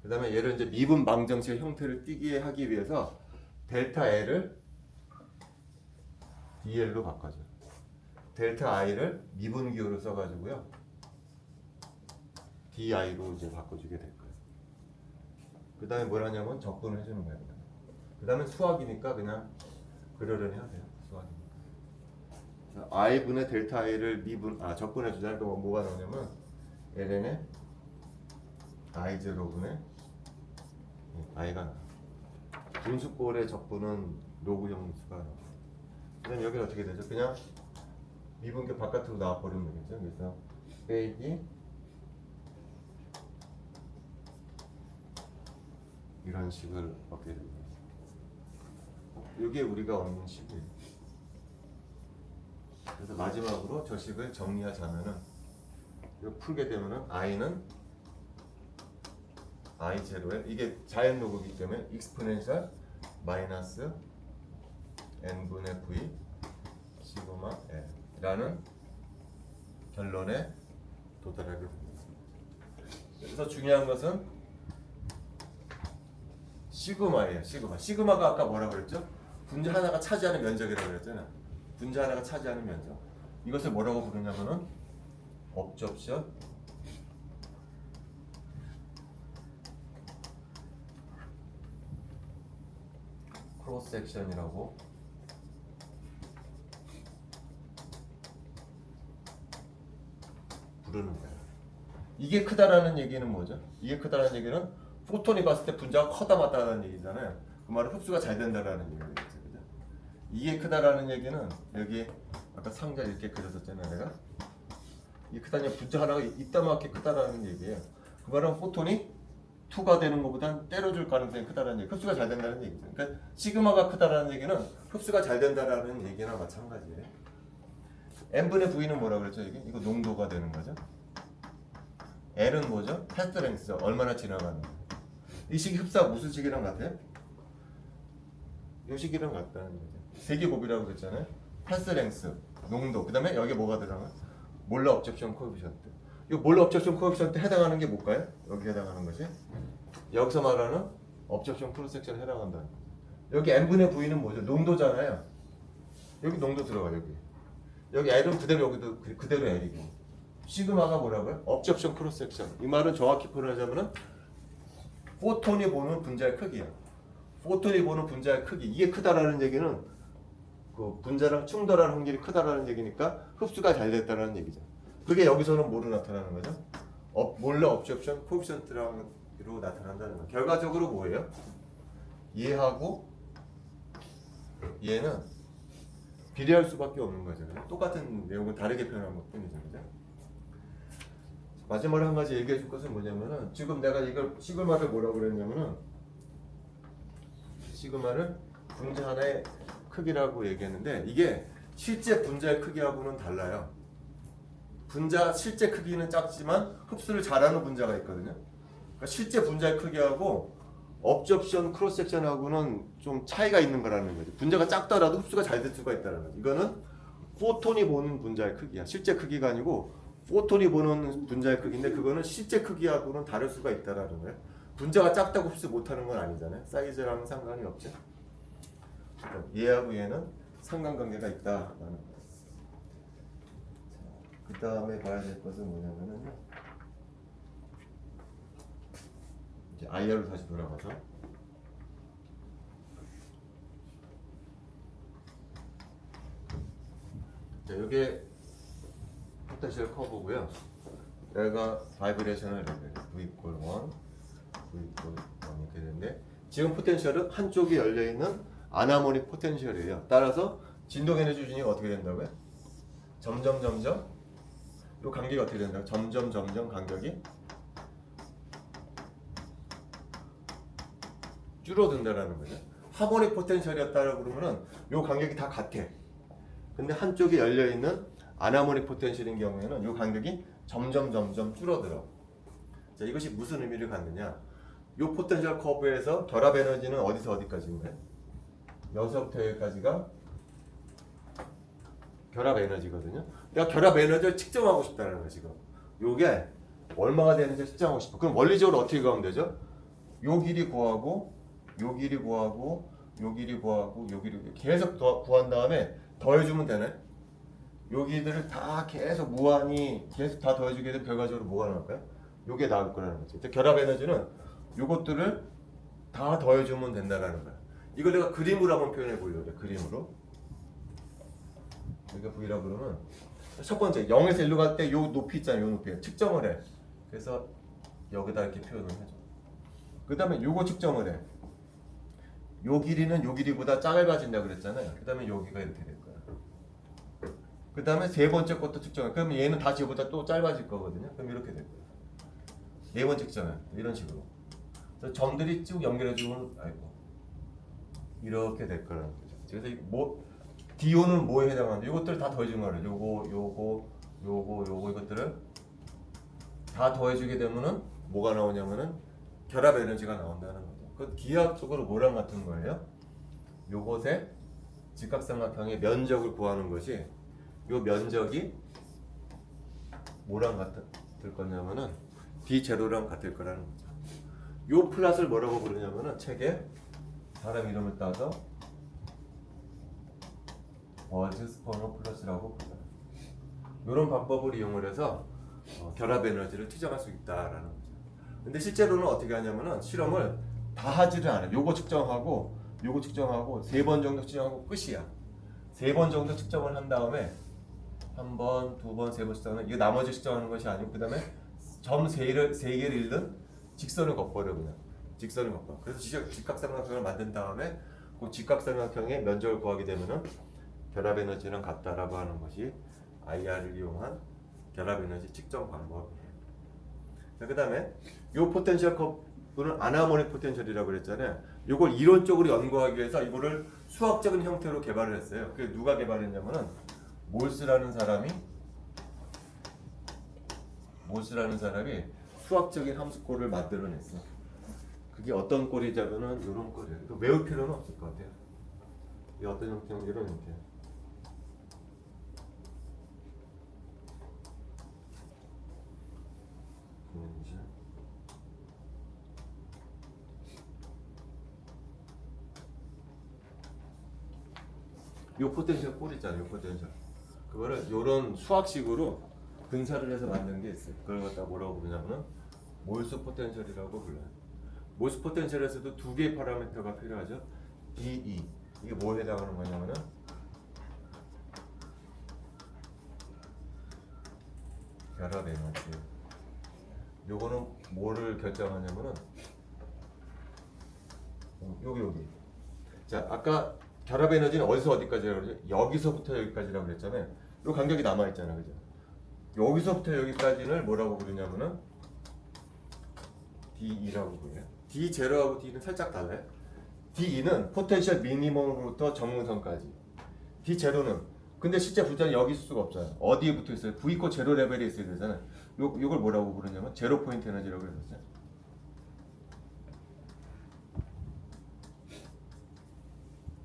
그 다음에 얘를 이제 미분 방정식 형태를 띠게 하기 위해서 델타 L을 DL로 바꿔줘. 델타 I를 미분기호로 써가지고요. DI로 이제 바꿔주게 될 거예요. 그 다음에 뭘 하냐면 적분을 해주는 거예요. 그 다음에 수학이니까 그냥 그러려니 하세요. 수학이니까. I분의 델타 I를 적분해 주자니까 뭐가 나오냐면 ln의 I0분의 I가 나와. 분수꼴의 적분은 로그 형수가 나와. 그다음 여기는 어떻게 되죠? 그냥 미분계 바깥으로 나와버리면 되겠죠. 그래서 빼기 이런 식을 얻게 됩니다. 이게 우리가 얻는 식이에요. 그래서 마지막으로 저 식을 정리하자면은 이거 풀게 되면은 i는 i0에 이게 자연 로그이기 때문에 익스포넨셜 마이너스 n분의 v 시그마 l라는 결론에 도달하게 됩니다. 그래서 중요한 것은 시그마예요. 시그마가 아까 뭐라고 그랬죠? 분자 하나가 차지하는 면적이라고 그랬잖아요. 분자 하나가 차지하는 면적. 이것을 뭐라고 부르냐면은 업접션 크로스 섹션이라고 부르는 거예요. 이게 크다라는 얘기는 뭐죠? 이게 크다라는 얘기는 포톤이 봤을 때 분자가 커다 맞다라는 얘기잖아요. 그 말은 흡수가 잘 된다라는 얘기겠죠. 그죠? 이게 크다라는 얘기는 여기 아까 상자 이렇게 그렸었잖아요. 내가 이 크다는 분자 하나가 이따만하게 크다라는 얘기예요. 그 말은 포톤이 2가 되는 것보단 때려줄 가능성이 크다라는 얘기. 흡수가 잘 된다는 얘기죠. 그러니까 시그마가 크다라는 얘기는 흡수가 잘 된다라는 얘기나 마찬가지예요. n분의 v는 뭐라고 그랬죠? 이거 농도가 되는 거죠. L은 뭐죠? 패스트랭스죠. 얼마나 지나가는. 이 식이 흡사가 무슨 식이랑 같아요? 이 식이랑 같다는 거죠. 세기곱이라고 그랬잖아요. 패스트랭스, 농도. 그 다음에 여기 뭐가 들어가요? 몰라 업접션 코에피션트. 이 몰라 업접션 코에피션트 해당하는 게 뭘까요? 여기 해당하는 것이 여기서 말하는 업접션 크로스섹션에 해당한다는 거죠. 여기 n분의 v는 뭐죠? 농도잖아요. 여기 농도 들어가 여기 L은 그대로 여기도 그대로 L이고 시그마가 뭐라고요? 업접션 크로스섹션. 이 말은 정확히 표현하자면은 포톤이 보는 분자의 크기야. 포톤이 보는 분자의 크기. 이게 크다라는 얘기는 그 분자랑 충돌할 확률이 크다라는 얘기니까 흡수가 잘 됐다라는 얘기죠. 그게 여기서는 뭐로 나타나는 거죠? 몰라 업접션 코에피션트로 나타난다는 거예요. 결과적으로 뭐예요? 얘하고 얘는 비례할 수밖에 없는 거죠. 똑같은 내용을 다르게 표현한 것 뿐이죠. 그죠? 마지막으로 한 가지 얘기해 줄 것은 뭐냐면은 지금 내가 이걸 시그마를 뭐라고 그랬냐면은 시그마를 분자 하나의 크기라고 얘기했는데 이게 실제 분자의 크기하고는 달라요. 분자 실제 크기는 작지만 흡수를 잘하는 분자가 있거든요. 그러니까 실제 분자의 크기하고 업접션 크로스섹션하고는 좀 차이가 있는 거라는 거죠. 분자가 작더라도 흡수가 잘 될 수가 있다는 거죠. 이거는 포톤이 보는 분자의 크기야. 실제 크기가 아니고 포톤이 보는 분자의 크기인데 그거는 실제 크기하고는 다를 수가 있다라는 거예요. 분자가 작다고 흡수 못하는 건 아니잖아요. 사이즈랑은 상관이 없죠. 얘하고 얘는 상관관계가 있다라는 거예요. 그 다음에 봐야 될 것은 뭐냐면요. 이제 IR로 다시 돌아가서 자, 이게 포텐셜 커브고요. 여기가 바이브레이셔널 레벨 V equal 1, V equal 1 이렇게 되는데 지금 포텐셜은 한쪽이 열려 있는 아나모닉 포텐셜이에요. 따라서 진동 에너지 준위가 어떻게 된다고요? 점점 이 간격이 어떻게 된다고? 점점 간격이 줄어든다라는 거죠. 하모닉 포텐셜이었다라고 그러면은 이 간격이 다 같아. 근데 한쪽이 열려 있는 아나모닉 포텐셜인 경우에는 이 간격이 점점 줄어들어. 자, 이것이 무슨 의미를 갖느냐? 요 포텐셜 커브에서 결합 에너지는 어디서 어디까지인가요? 여기서부터 여기까지가 결합 에너지거든요. 내가 결합 에너지를 측정하고 싶다는 거야 지금. 요게 얼마가 되는지 측정하고 싶어. 그럼 원리적으로 어떻게 구하면 되죠? 요 길이 구하고, 요 길이 구하고, 요 길이 구하고, 요 길이 계속 구한 다음에 더해주면 되네. 여기들을 다 계속 무한히 계속 다 더해주게 되면 결과적으로 뭐가 나올까요? 요게 나올 거라는 거지. 결합 에너지는 요것들을 다 더해주면 된다라는 거야. 이걸 내가 그림으로 한번 표현해 보려고 해. 그림으로. 여기가 V라고 그러면 첫 번째 0에서 1로 갈 때 요 높이 있잖아요. 요 높이 측정을 해. 그래서 여기다 이렇게 표현을 해줘. 그 다음에 요거 측정을 해. 요 길이는 요 길이보다 짧아진다고 그랬잖아요. 그 다음에 여기가 이렇게 될 거야. 그 다음에 세 번째 것도 측정해. 그러면 얘는 다시 이보다 또 짧아질 거거든요. 그럼 이렇게 될 거야. 네 번째 측정해. 이런 식으로. 그래서 점들이 쭉 연결해주면 아이고 이렇게 될 거라는 거죠. 그래서 뭐 DO는 뭐에 해당하는데 이것들 다 더해주는 거예요. 요거 이것들을 다 더해주게 되면은 뭐가 나오냐면은 결합 에너지가 나온다는 거죠. 그 기하학적으로 뭐랑 같은 거예요? 요것의 직각삼각형의 면적을 구하는 것이 요 면적이 뭐랑 같을 거냐면은 D0랑 같을 거라는 거죠. 요 플랫을 뭐라고 부르냐면은 책에 사람 이름을 따서 버즈스퍼너 플러스라고 불러요. 이런 방법을 이용을 해서 결합 에너지를 측정할 수 있다라는 거죠. 근데 실제로는 어떻게 하냐면은 실험을 다 하지를 않아요. 요거 측정하고 요거 측정하고 3번 정도 측정하고 끝이야. 3번 정도 측정을 한 다음에 한 번, 두 번, 세 번 측정하는 이거 나머지 측정하는 것이 아니고 그 다음에 점 3개를 잃는 직선을 걷버려 그냥. 직선을 걷버. 그래서 직각삼각형을 만든 다음에 그 직각삼각형의 면적을 구하게 되면은 결합 에너지랑 같다라고 하는 것이 IR을 이용한 결합 에너지 측정 방법이에요. 자, 그다음에 요 포텐셜 커브는 아나모닉 포텐셜이라고 그랬잖아요. 요걸 이론적으로 연구하기 위해서 이거를 수학적인 형태로 개발을 했어요. 그게 누가 개발했냐면은 몰스라는 사람이 수학적인 함수꼴을 만들어냈어. 그게 어떤 꼴이냐면은 이런 꼴이에요. 이거 외울 필요는 없을 것 같아요. 이게 어떤 형태는 이런 형태예요. 요 포텐셜 꼴 있잖아요. 요 포텐셜. 그거를 요런 수학식으로 근사를 해서 만든 게 있어요. 그걸 갖다 뭐라고 부르냐면은 몰스 포텐셜이라고 불러요. 몰스 포텐셜에서도 두 개의 파라미터가 필요하죠. DE. 이게 뭐에 해당하는 거냐면은 결합 에너지. 요거는 뭐를 결정하냐면은 여기. 자, 아까 결합 에너지는 어디서 어디까지라고 그러죠? 여기서부터 여기까지라고 그랬잖아요. 요 간격이 남아 있잖아요. 그죠? 여기서부터 여기까지를 뭐라고 부르냐면은 DE라고 불러요. D0하고 D는 살짝 달라요. DE는 포텐셜 미니멈으로부터 정문선까지. D0는 근데 실제 분자는 여기 있을 수가 없잖아요. 어디에 붙어 있어요? V = 0 레벨에 있어야 되잖아요. 요걸 뭐라고 부르냐면 제로 포인트 에너지라고 그랬어요.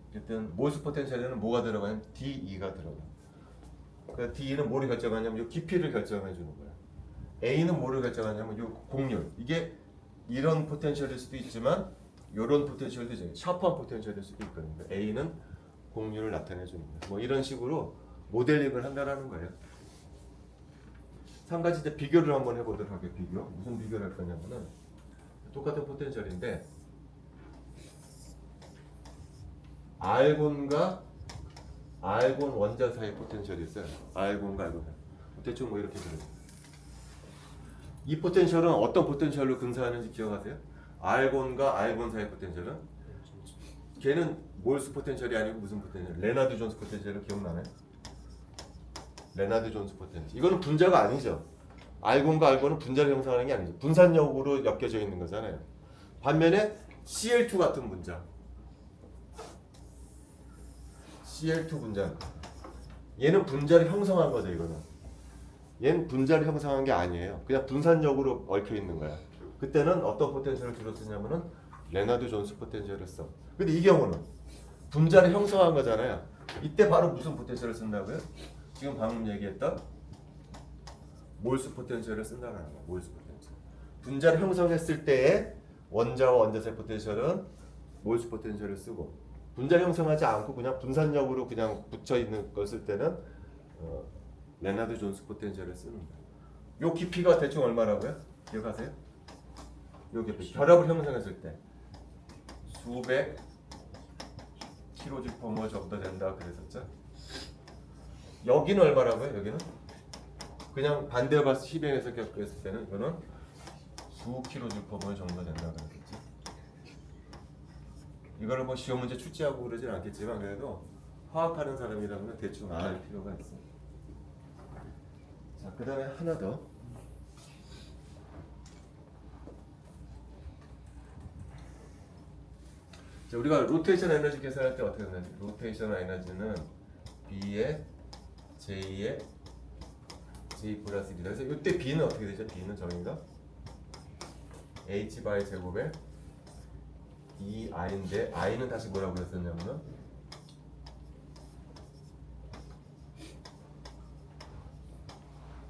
어쨌든 몰스 포텐셜에는 뭐가 들어가냐면 DE가 들어가요. 그 D는 뭐를 결정하냐면 요 깊이를 결정해 주는 거야. A는 뭐를 결정하냐면 요 곡률. 이게 이런 포텐셜일 수도 있지만 이런 포텐셜도 있어요. 샤프한 포텐셜일 수도 있거든요. A는 곡률을 나타내 주는 거예요. 뭐 이런 식으로 모델링을 한다라는 거예요. 한 가지 이제 비교를 한번 해보도록 할게요. 비교. 무슨 비교를 할 거냐면은 똑같은 포텐셜인데 알곤과 알곤 원자 사이 포텐셜이 있어요. 알곤과 알곤. 대충 뭐 이렇게 들어요. 이 포텐셜은 어떤 포텐셜로 근사하는지 기억하세요? 알곤과 알곤 사이 포텐셜은 걔는 몰스 포텐셜이 아니고 무슨 포텐셜? 레나드 존스 포텐셜을 기억나나요? 레나드 존스 포텐셜. 이거는 분자가 아니죠. 알곤과 알곤은 분자를 형성하는 게 아니죠. 분산력으로 엮여져 있는 거잖아요. 반면에 Cl2 같은 분자. Cl2 분자. 얘는 분자를 형성한 거죠, 이거는. 얘는 분자를 형성한 게 아니에요. 그냥 분산적으로 얽혀 있는 거야. 그때는 어떤 포텐셜을 주로 쓰냐면은 레나드 존스 포텐셜을 써. 근데 이 경우는 분자를 형성한 거잖아요. 이때 바로 무슨 포텐셜을 쓴다고요? 지금 방금 얘기했던 몰스 포텐셜을 쓴다는 거예요. 몰스 포텐셜. 분자를 형성했을 때의 원자와 원자세 포텐셜은 몰스 포텐셜을 쓰고, 분자 형성하지 않고 그냥 분산력으로 그냥 붙여 있는 걸 쓸 때는 레나드 존스 포텐셜을 쓰는 거예요. 요 깊이가 대충 얼마라고요? 기억하세요? 요 깊이. 결합을 형성했을 때 수백 kJ/mol 정도 된다 그랬었죠? 여기는 얼마라고요? 여기는? 그냥 반대로 봐서 10행에서 겪었을 때는 이거는 수 kJ/mol 정도 된다 그랬겠지? 이거를 뭐 시험 문제 출제하고 그러진 않겠지만 그래도 화학하는 사람이라면 대충 알 필요가 있어. 자, 그 다음에 하나 더. 자, 우리가 로테이션 에너지 계산할 때 어떻게 되는지. 로테이션 에너지는 B에 J에 J 플러스 1이다. 그래서 이때 B는 어떻게 되죠? B는 정의가 H 바이 제곱에 이 I인데 I는 다시 뭐라고 그랬었냐면은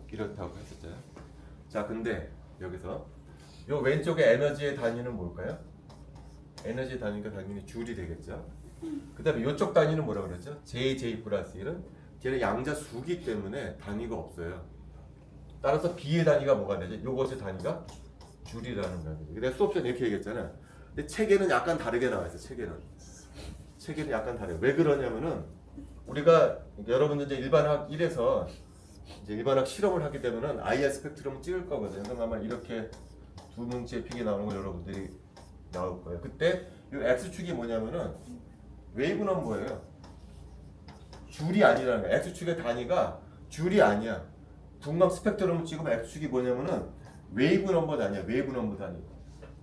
이렇다고 했었잖아요. 자, 근데 여기서 요 왼쪽에 에너지의 단위는 뭘까요? 에너지 단위가 당연히 줄이 되겠죠. 그 다음에 이쪽 단위는 뭐라 그랬죠? J 플러스 1은 걔는 양자 수기 때문에 단위가 없어요. 따라서 B의 단위가 뭐가 되죠? 요것의 단위가 줄이라는 거예요. 내가 수업시간 이렇게 얘기했잖아. 근데 책에는 약간 다르게 나와 있어. 책에는 약간 다르요. 왜 그러냐면은 우리가 여러분들 이제 일반학 1에서 이제 일반학 실험을 하게 되면은 IR 스펙트럼을 찍을 거거든요. 그럼 아마 이렇게 두 뭉치의 픽이 나오는 걸 여러분들이 나올 거예요. 그때 이 X축이 뭐냐면은 웨이브 넘버예요. 줄이 아니라는 거야. X축의 단위가 줄이 아니야. 분광 스펙트럼을 찍으면 X축이 뭐냐면은 웨이브 넘버 단위야. 웨이브 넘버 단위.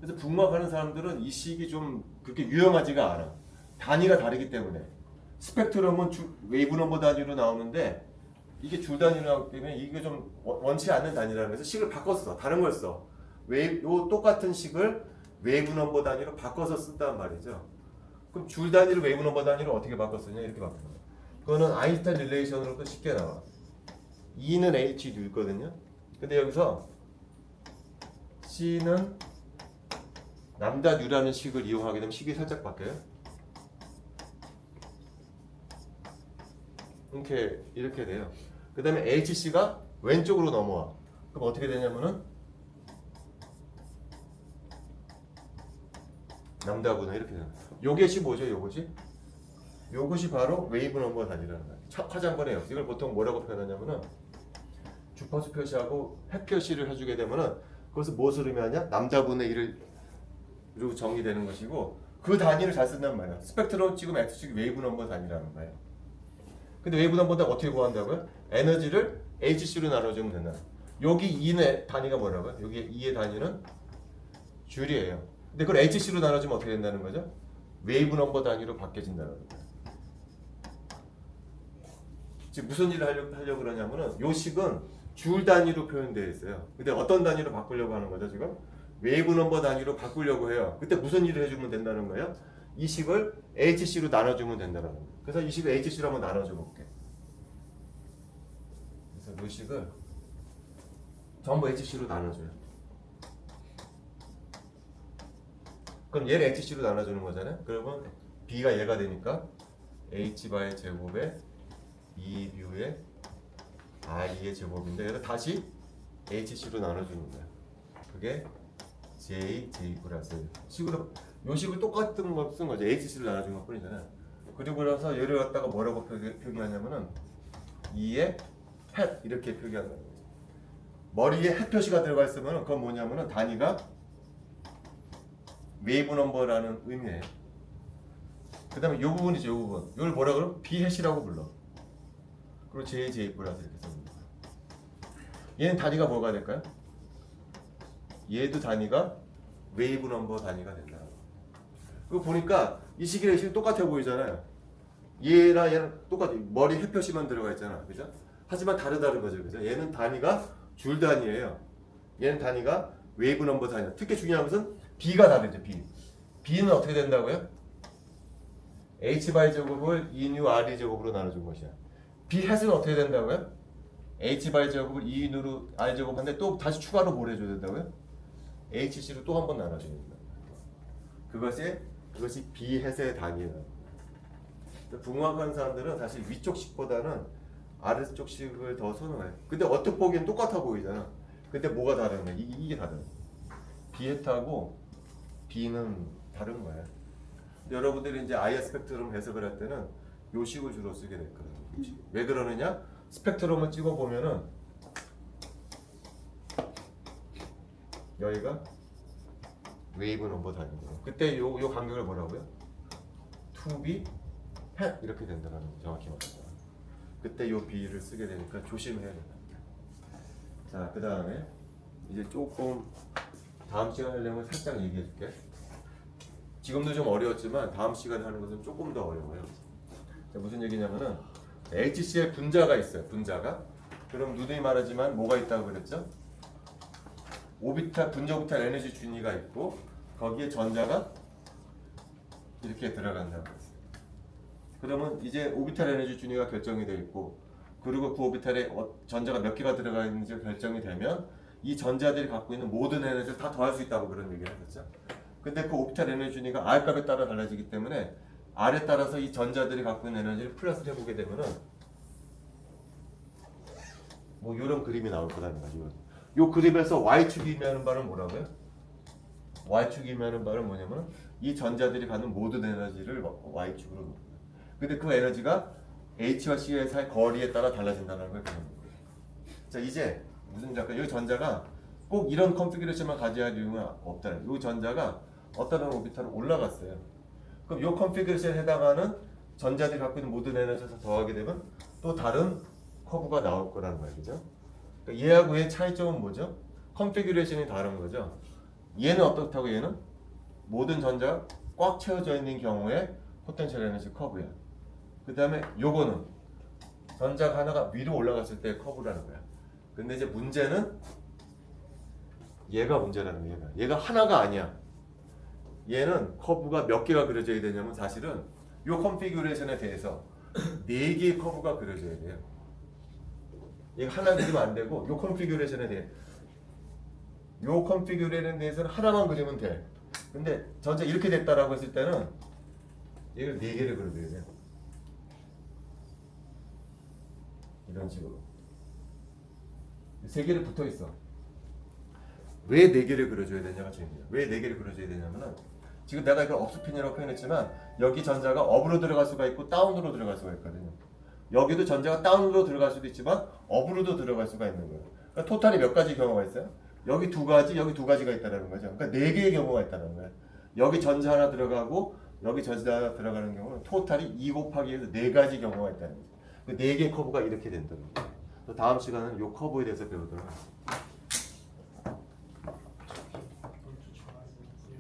그래서 분광하는 사람들은 이 식이 좀 그렇게 유용하지가 않아. 단위가 다르기 때문에. 스펙트럼은 웨이브 넘버 단위로 나오는데 이게 줄 단위로 나오기 때문에 이게 좀 원치 않는 단위라는 거죠. 식을 바꿨어. 다른 걸 써. 요 똑같은 식을 웨이브 넘버 단위로 바꿔서 쓴단 말이죠. 그럼 줄 단위를 웨이브 넘버 단위로 어떻게 바꿨느냐 이렇게 바꾼 거예요. 그거는 아인슈타인 릴레이션으로도 쉽게 나와. E는 H 있거든요. 근데 여기서 C는 람다 U라는 식을 이용하게 되면 식이 살짝 바뀌어요. 이렇게 돼요. 그 다음에 HC가 왼쪽으로 넘어와. 그럼 어떻게 되냐면은 람다분은 이렇게 돼요. 요것이 뭐죠? 요것이 바로 웨이브 넘버 단위라는 거예요. 화장번의 역. 이걸 보통 뭐라고 표현하냐면은 주파수 표시하고 핵 표시를 해주게 되면은 그것을 무엇을 의미하냐? 람다분의 1로 정의되는 것이고 그 단위를 잘 쓴단 말이야. 스펙트럼 지금 X축이 웨이브 넘버 단위라는 거예요. 근데 웨이브 넘버 단위 어떻게 구한다고요? 에너지를 HC로 나눠주면 된다. 여기 E의 단위가 뭐라고요? 여기 E의 단위는 줄이에요. 근데 그걸 HC로 나눠주면 어떻게 된다는 거죠? 웨이브 넘버 단위로 바뀌어진다는 거예요. 지금 무슨 일을 하려고 그러냐면은 요 식은 줄 단위로 표현되어 있어요. 근데 어떤 단위로 바꾸려고 하는 거죠 지금? 웨이브 넘버 단위로 바꾸려고 해요. 그때 무슨 일을 해주면 된다는 거예요? 이 식을 HC로 나눠주면 된다는 거예요. 그래서 이 식을 HC로 한번 나눠줘 볼게. 그래서 이 식을 전부 HC로 나눠줘요. 그럼 얘를 HC로 나눠주는 거잖아요. 그러면 B가 얘가 되니까 H 바의 제곱에 2B의 R의 제곱인데 얘를 다시 HC로 나눠주는 거야. 그게 J 플러스 식으로 요 식을 똑같은 거 쓴 거죠. HC로 나눠준 것 뿐이잖아요. 그리고 나서 얘를 갖다가 뭐라고 표기하냐면은 2의 핵 이렇게 표기한다는 거죠. 머리에 핵 표시가 들어가 있으면 그건 뭐냐면은 단위가 웨이브 넘버라는 의미예요. 그 다음에 요 부분이죠. 요 부분. 이걸 뭐라 그러면 비해시라고 불러. 그리고 J 플러스 이렇게 씁니다. 얘는 단위가 뭐가 될까요? 얘도 단위가 웨이브 넘버 단위가 된다. 그거 보니까 이 식이랑 식 똑같아 보이잖아요. 얘랑 똑같아. 머리 햇표시만 들어가 있잖아. 그죠? 하지만 다르다는 거죠. 그죠? 얘는 단위가 줄 단위예요. 얘는 단위가 웨이브 넘버 단위. 특히 중요한 것은 B가 다르죠. B는 어떻게 된다고요? H바이 제곱을 2nu R이 제곱으로 나눠준 것이야. B 햇은 어떻게 된다고요? H바이 제곱을 2nu로 R 제곱한데 또 다시 추가로 뭘 해줘야 된다고요? HC로 또 한 번 나눠줘야 된다. 그것이 B 햇의 단위예요. 붕괴하는 사람들은 사실 위쪽 식보다는 아래쪽 식을 더 선호해. 근데 어떻게 보기엔 똑같아 보이잖아. 근데 뭐가 다른 거야? 이게 다른 거야. B 햇하고 B는 다른 거야. 여러분들이 이제 아이어 스펙트럼 해석을 할 때는 요 식을 주로 쓰게 될 거예요. 왜 그러느냐? 스펙트럼을 찍어 보면은 여기가 웨이브 넘버 단위거든요. 그때 요 간격을 뭐라고요? 2B 햇 이렇게 된다는 거 정확히 말합니다. 그때 요 B를 쓰게 되니까 조심해야 된다. 자, 그 다음에 이제 조금 다음 시간에 내용을 살짝 얘기해 줄게. 지금도 좀 어려웠지만 다음 시간에 하는 것은 조금 더 어려워요. 자, 무슨 얘기냐면은 HC에 분자가 있어요. 분자가. 그럼 누누이 말하지만 뭐가 있다고 그랬죠? 오비탈 분자 오비탈 에너지 준위가 있고 거기에 전자가 이렇게 들어간다고 했어요. 그러면 이제 오비탈 에너지 준위가 결정이 되어 있고 그리고 그 오비탈에 전자가 몇 개가 들어가 있는지 결정이 되면 이 전자들이 갖고 있는 모든 에너지를 다 더할 수 있다고 그런 얘기를 했었죠. 근데 그 오비탈 에너지 준위가 R 값에 따라 달라지기 때문에 R에 따라서 이 전자들이 갖고 있는 에너지를 플러스를 해보게 되면은 뭐 이런 그림이 나올 거라는 거죠. 요 그림에서 Y축이 의미하는 바는 뭐라고요? Y축이 의미하는 바는 뭐냐면 이 전자들이 갖는 모든 에너지를 Y축으로 놓는 거예요. 근데 그 에너지가 H와 C의 사이 거리에 따라 달라진다는 걸 보는 거예요. 자, 이제 무슨 잠깐 이 전자가 꼭 이런 컨피규레이션만 가져야 할 이유는 없다는 거예요. 이 전자가 어떤 오비탈로 올라갔어요. 그럼 이 컨피규레이션에 해당하는 전자들이 갖고 있는 모든 에너지에서 더하게 되면 또 다른 커브가 나올 거라는 거예요. 그죠? 그러니까 얘하고 얘의 차이점은 뭐죠? 컨피규레이션이 다른 거죠. 얘는 어떻다고 얘는? 모든 전자가 꽉 채워져 있는 경우에 포텐셜 에너지 커브야. 그 다음에 요거는 전자가 하나가 위로 올라갔을 때 커브라는 거야. 근데 이제 문제는 얘가 문제라는 거야. 얘가 하나가 아니야. 얘는 커브가 몇 개가 그려져야 되냐면 사실은 요 컨피규레이션에 대해서 4개의 커브가 그려져야 돼요. 이거 하나 그리면 안 되고 요 컨피규레이션에 대해 요 컨피규레이션에 대해서는 하나만 그리면 돼. 근데 전체 이렇게 됐다라고 했을 때는 얘를 4개를 그려줘야 돼요. 이런 식으로 3개를 붙어 있어. 왜 4개를 그려줘야 되냐가 중요해요. 왜 4개를 그려줘야 되냐면은 지금 내가 이걸 업스핀이라고 표현했지만 여기 전자가 업으로 들어갈 수가 있고 다운으로 들어갈 수가 있거든요. 여기도 전자가 다운으로 들어갈 수도 있지만 업으로도 들어갈 수가 있는 거예요. 그러니까 토탈이 몇 가지 경우가 있어요? 여기 2가지, 여기 2가지가 있다는 거죠. 그러니까 4개의 경우가 있다는 거예요. 여기 전자 하나 들어가고 여기 전자 하나 들어가는 경우는 토탈이 2 곱하기 해서 4가지 경우가 있다는 거죠. 그 4개의 커브가 이렇게 된다는 거예요. 다음 시간은 이 커브에 대해서 배우도록 하겠습니다.